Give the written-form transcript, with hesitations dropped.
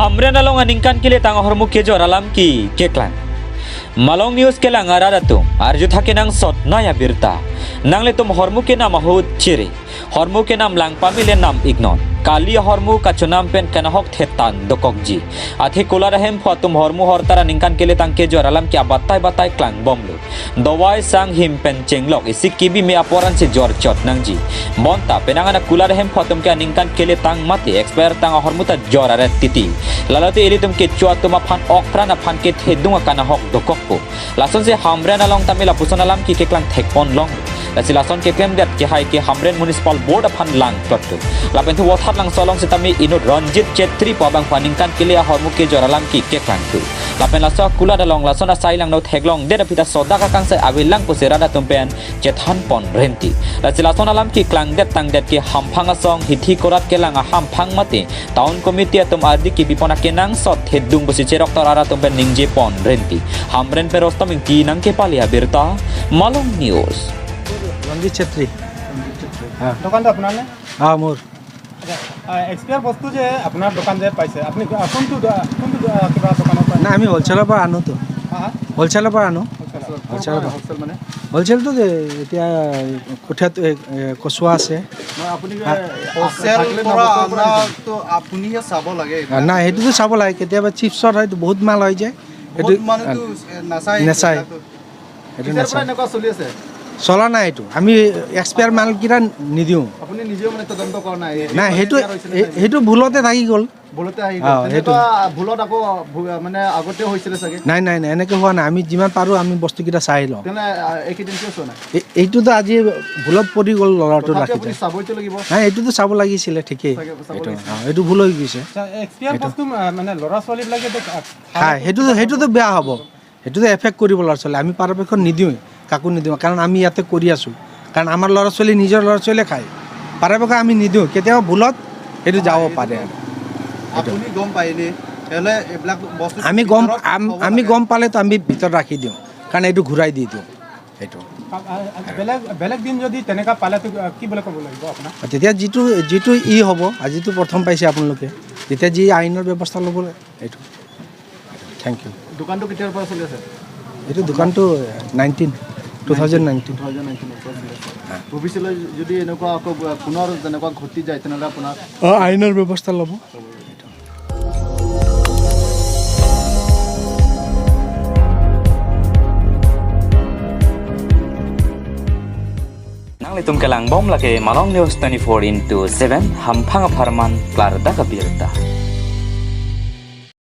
Hamren along aningkan kile tang hormu kejo alam ki keklan. Malong news kelang araratu arju thake nang sot naya birta. Nangle tum hormu ke nam ahut chire. Hormu ke nam lang pamile nam ignon. Kali hormu kachunam pen kanahok thetan dokokji. Athe kolar hem photum hormu hortara ningkan kile tang kejo alam ki batai klang bomlu. Dawai sang him pen chenglok isi kibi me aporan se jor chot nangji. Monta penangana kular hem photum ke ningkan kile tang mati expert tang hormu ta jor aret titi. Lalate ilitum ke chua tuma phan okprana phan ke thedunga kanahok dokokpo. Lason se hamren along tamila puson alam ki keklang thekpon long. Lasi lason ke kem dat ke hai ke hamren municipal board phan lang totu. Lapen tu wathap lang solong se tami inut Ranjit Chetri pabang paningkan kile hormu ke jor alam ki keklang tu. Lapen laso kula dalong lason asai lang no theglong de pita soda ka kang se awilang pusera da tumpen chethan pon renti. Lasi lason alam ki klang det tang det ke hamphang asong hithi korat ke lang hamphang mate town committee atum adi ki bipona kenang sot hedung busi cherok torara tumpen ningje pon renti. Hamren perostam ing tinang ke palia birta Malong News. Ranjit Chhetri দোকানটা আপনার না हाँ मोर expire বস্তু যে আপনার দোকান যে পাইছে আপনি কোনটো কিবা দোকানৰ পৰা না আমি হোলচেলৰ পৰা আনো তো হ্যাঁ হোলচেলৰ পৰা আনো হোলচেল মানে হোলচেলটো যে এতিয়া কঠিয়াত কচুৱা আছে আপুনি হোলচেল পৰা আনাটো আপুনিহে চাব লাগে না সেইটোতো চাব লাগে কেতিয়াবা চিপছৰ হয়তো বহুত মাল হৈ যায় সেইটো বহুত মানুহটো নাচায় নাচায় সেইটো কিহৰ পৰা নাচায় এনেকুৱা চলি আছে চলা নাই এইটো আমি এক্সপায়াৰ মালকেইটা নিদিওঁ আপুনি নিজেও মানে তদন্ত কৰা নাই নাই সেইটো ভুলতে থাকি গ'ল ভুলতে আহি অ, সেইটো। ভুলত আকৌ মানে আগতে হৈছিলে চাগে নাই এনেকৈ হোৱা নাই আমি যিমান পাৰোঁ আমি বস্তুকেইটা চাই লওঁ তেনে এইকেইদিন কিয় চোৱা নাই এইটোতো আজি ভুলত পৰি গ'ল ল'ৰাটো তথাপি ৰাখি আপুনি চাবইতো লাগিব নাই এইটোতো চাব লাগিছিলে ঠিকেই চাব এইটো লাগিছিলে। এইটো ভুল হৈ গৈছে এক্সপায়াৰ বস্তু মানে ল'ৰা ছোৱালীবিলাকে খাই সেইটোতো বেয়া হ'ব সেইটোতো এফেক্ট কৰিব ল'ৰা ছোৱালী আমি পৰাপক্ষত নিদিওঁ কাকো নিদিওঁ কাৰণ আমি ইয়াতে কৰি আছোঁ কাৰণ আমাৰ ল'ৰা ছোৱালী নিজৰ ল'ৰা ছোৱালীয়ে খায় পৰাপক্ষত আমি নিদিওঁ কেতিয়াবা ভুলত সেইটো যাব পাৰে আৰু আপুনি গম পায়নে হেলে এইবিলাক বস্তু আমি গম পালেতো আমি ভিতৰত ৰাখি দিওঁ কাৰণ এইটো ঘূৰাই দি দিওঁ সেইটো বেলেগ দিন যদি তেনেকুৱা পালে কি বুলি ক'ব লাগিব আপোনাক তেতিয়া যিটো হ'ব আজিতো প্ৰথম পাইছে আপোনালোকে তেতিয়া যি আইনৰ ব্যৱস্থা ল'ব এইটো থেংক ইউ দোকানটো কেতিয়াৰ পৰা চলি আছে এইটো দোকানটো 2019 ভৱিষ্যলৈ যদি এনেকুৱা আকৌ পুনৰ তেনেকুৱা ঘটি যায় তেনেহ'লে আপোনাক আইনৰ ব্যৱস্থা ল'ব Nangli tum kelang bom lake Malong News 24/7 hamphang farman klar da kabirta.